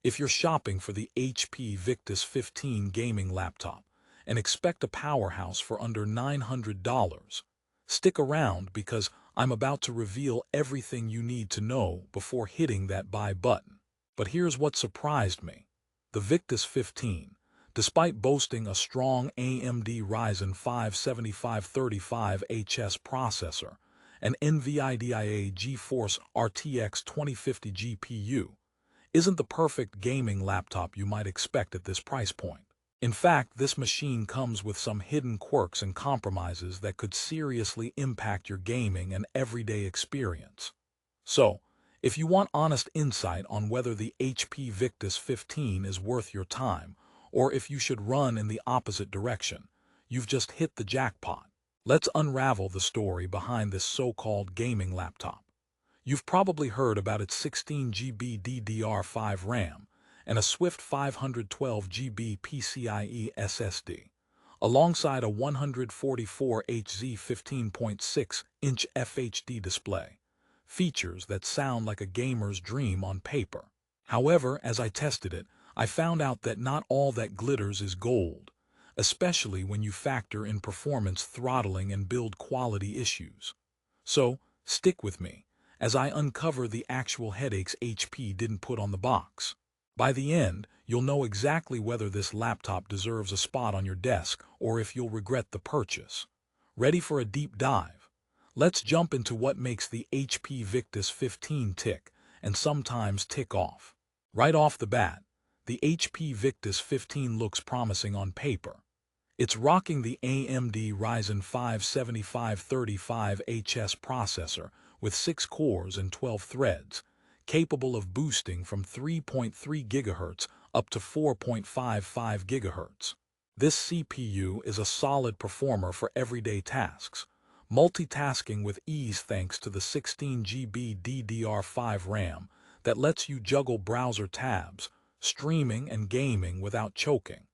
If you're shopping for the HP Victus 15 gaming laptop and expect a powerhouse for under $900, stick around because I'm about to reveal everything you need to know before hitting that buy button. But here's what surprised me. The Victus 15, despite boasting a strong AMD Ryzen 5 7535HS processor, an NVIDIA GeForce RTX 2050 GPU, isn't the perfect gaming laptop you might expect at this price point. In fact, this machine comes with some hidden quirks and compromises that could seriously impact your gaming and everyday experience. So, if you want honest insight on whether the HP Victus 15 is worth your time, or if you should run in the opposite direction, you've just hit the jackpot. Let's unravel the story behind this so-called gaming laptop. You've probably heard about its 16GB DDR5 RAM and a swift 512GB PCIe SSD, alongside a 144Hz 15.6-inch FHD display, features that sound like a gamer's dream on paper. However, as I tested it, I found out that not all that glitters is gold, especially when you factor in performance throttling and build quality issues. So, stick with me as I uncover the actual headaches HP didn't put on the box. By the end, you'll know exactly whether this laptop deserves a spot on your desk or if you'll regret the purchase. Ready for a deep dive? Let's jump into what makes the HP Victus 15 tick and sometimes tick off. Right off the bat, the HP Victus 15 looks promising on paper. It's rocking the AMD Ryzen 5 7535HS processor with 6 cores and 12 threads, capable of boosting from 3.3 GHz up to 4.55 GHz. This CPU is a solid performer for everyday tasks, multitasking with ease thanks to the 16GB DDR5 RAM that lets you juggle browser tabs, streaming and gaming without choking,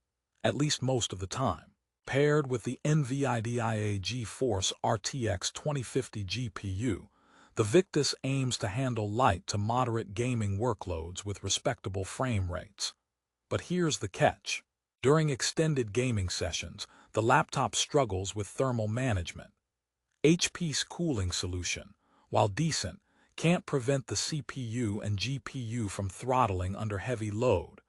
at least most of the time. Paired with the NVIDIA GeForce RTX 2050 GPU, the Victus aims to handle light to moderate gaming workloads with respectable frame rates. But here's the catch. During extended gaming sessions, the laptop struggles with thermal management. HP's cooling solution, while decent, can't prevent the CPU and GPU from throttling under heavy load,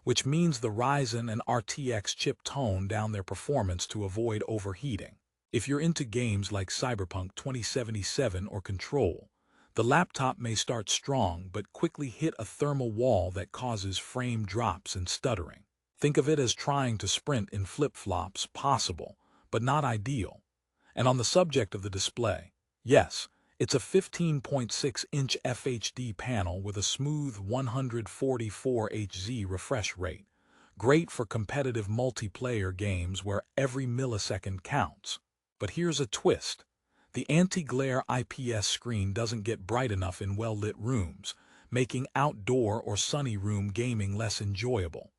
which means the Ryzen and RTX chip tone down their performance to avoid overheating. If you're into games like Cyberpunk 2077 or Control, the laptop may start strong but quickly hit a thermal wall that causes frame drops and stuttering. Think of it as trying to sprint in flip-flops, possible, but not ideal. And on the subject of the display, yes, it's a 15.6-inch FHD panel with a smooth 144 Hz refresh rate, great for competitive multiplayer games where every millisecond counts. But here's a twist. The anti-glare IPS screen doesn't get bright enough in well-lit rooms, making outdoor or sunny room gaming less enjoyable.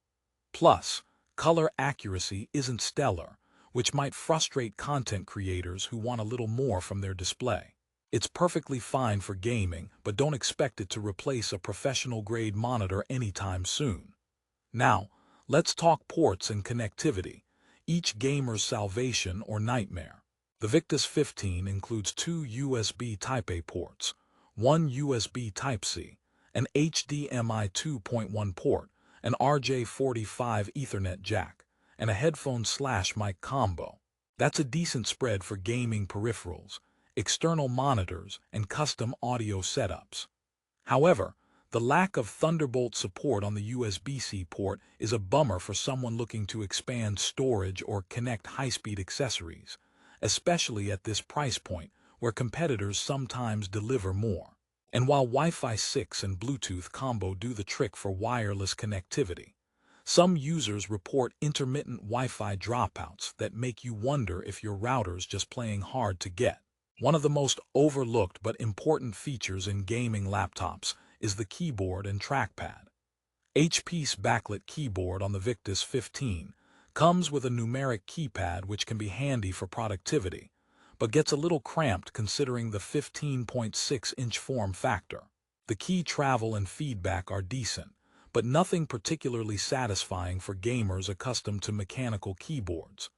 Plus, color accuracy isn't stellar, which might frustrate content creators who want a little more from their display. It's perfectly fine for gaming, but don't expect it to replace a professional-grade monitor anytime soon. Now, let's talk ports and connectivity, each gamer's salvation or nightmare. The Victus 15 includes 2 USB Type-A ports, 1 USB Type-C, an HDMI 2.1 port, an RJ45 Ethernet jack, and a headphone/mic combo. That's a decent spread for gaming peripherals, external monitors, and custom audio setups. However, the lack of Thunderbolt support on the USB-C port is a bummer for someone looking to expand storage or connect high-speed accessories, especially at this price point where competitors sometimes deliver more. And while Wi-Fi 6 and Bluetooth combo do the trick for wireless connectivity, some users report intermittent Wi-Fi dropouts that make you wonder if your router's just playing hard to get. One of the most overlooked but important features in gaming laptops is the keyboard and trackpad. HP's backlit keyboard on the Victus 15 comes with a numeric keypad which can be handy for productivity, but gets a little cramped considering the 15.6-inch form factor. The key travel and feedback are decent, but nothing particularly satisfying for gamers accustomed to mechanical keyboards.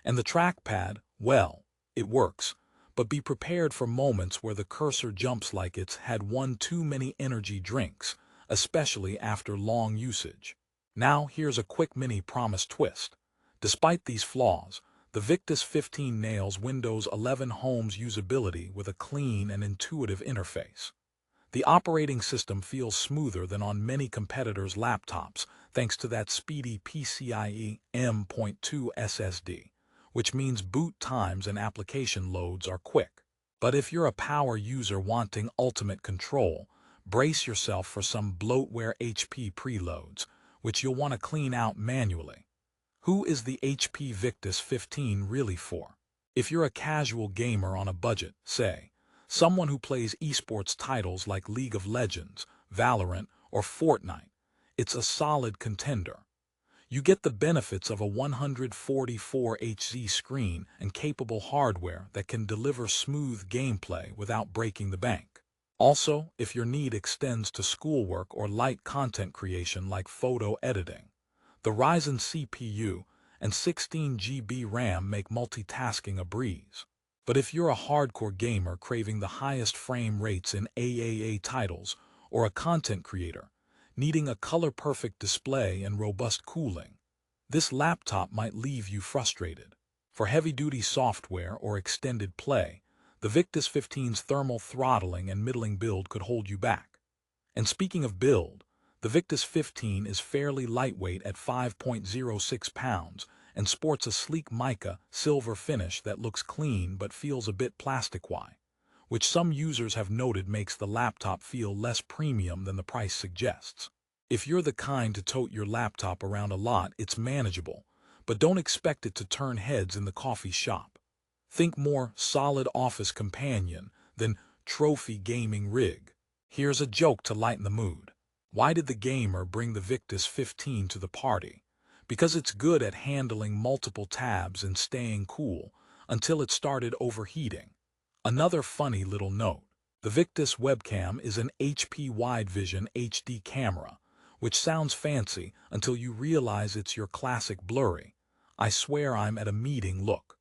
And the trackpad, well, it works, but be prepared for moments where the cursor jumps like it's had one too many energy drinks, especially after long usage. Now here's a quick mini promise twist. Despite these flaws, the Victus 15 nails Windows 11 Home's usability with a clean and intuitive interface. The operating system feels smoother than on many competitors' laptops thanks to that speedy PCIe M.2 SSD, which means boot times and application loads are quick. But if you're a power user wanting ultimate control, brace yourself for some bloatware HP preloads, which you'll want to clean out manually. Who is the HP Victus 15 really for? If you're a casual gamer on a budget, say, someone who plays esports titles like League of Legends, Valorant, or Fortnite, it's a solid contender. You get the benefits of a 144 Hz screen and capable hardware that can deliver smooth gameplay without breaking the bank. Also, if your need extends to schoolwork or light content creation like photo editing, the Ryzen CPU and 16 GB RAM make multitasking a breeze. But if you're a hardcore gamer craving the highest frame rates in AAA titles or a content creator needing a color-perfect display and robust cooling, this laptop might leave you frustrated. For heavy-duty software or extended play, the Victus 15's thermal throttling and middling build could hold you back. And speaking of build, the Victus 15 is fairly lightweight at 5.06 pounds and sports a sleek mica silver finish that looks clean but feels a bit plastic-y, which some users have noted makes the laptop feel less premium than the price suggests. If you're the kind to tote your laptop around a lot, it's manageable, but don't expect it to turn heads in the coffee shop. Think more solid office companion than trophy gaming rig. Here's a joke to lighten the mood. Why did the gamer bring the Victus 15 to the party? Because it's good at handling multiple tabs and staying cool until it started overheating. Another funny little note. The Victus webcam is an HP Wide Vision HD camera, which sounds fancy until you realize it's your classic blurry, I swear I'm at a meeting look.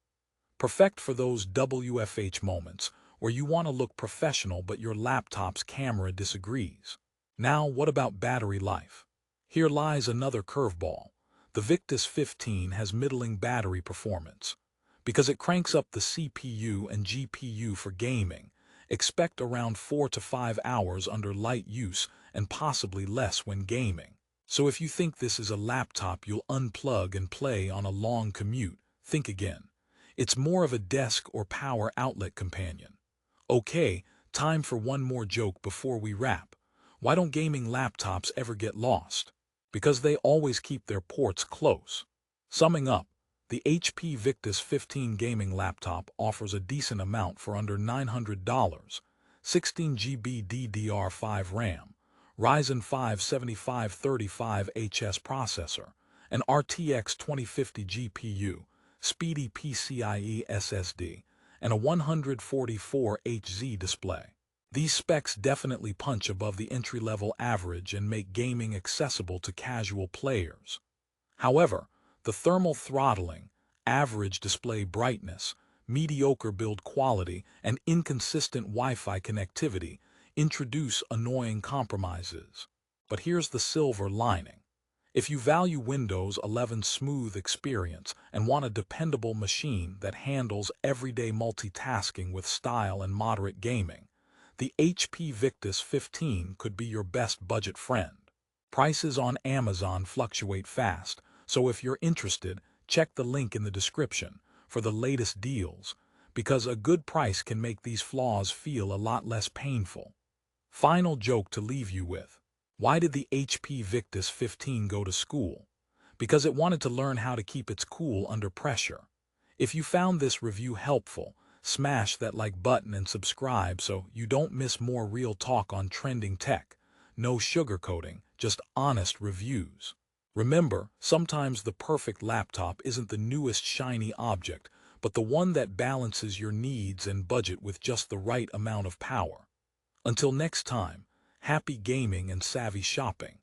Perfect for those WFH moments where you want to look professional but your laptop's camera disagrees. Now, what about battery life? Here lies another curveball. The Victus 15 has middling battery performance. Because it cranks up the CPU and GPU for gaming, expect around 4 to 5 hours under light use and possibly less when gaming. So if you think this is a laptop you'll unplug and play on a long commute, think again. It's more of a desk or power outlet companion. Okay, time for one more joke before we wrap. Why don't gaming laptops ever get lost? Because they always keep their ports close. Summing up, the HP Victus 15 gaming laptop offers a decent amount for under $900, 16 GB DDR5 RAM, Ryzen 5 7535HS processor, an RTX 2050 GPU, speedy PCIe SSD, and a 144 Hz display. These specs definitely punch above the entry-level average and make gaming accessible to casual players. However, the thermal throttling, average display brightness, mediocre build quality, and inconsistent Wi-Fi connectivity introduce annoying compromises. But here's the silver lining. If you value Windows 11's smooth experience and want a dependable machine that handles everyday multitasking with style and moderate gaming, the HP Victus 15 could be your best budget friend. Prices on Amazon fluctuate fast, so if you're interested, check the link in the description for the latest deals, because a good price can make these flaws feel a lot less painful. Final joke to leave you with. Why did the HP Victus 15 go to school? Because it wanted to learn how to keep its cool under pressure. If you found this review helpful, smash that like button and subscribe so you don't miss more real talk on trending tech. No sugarcoating, just honest reviews. Remember, sometimes the perfect laptop isn't the newest shiny object, but the one that balances your needs and budget with just the right amount of power. Until next time, happy gaming and savvy shopping.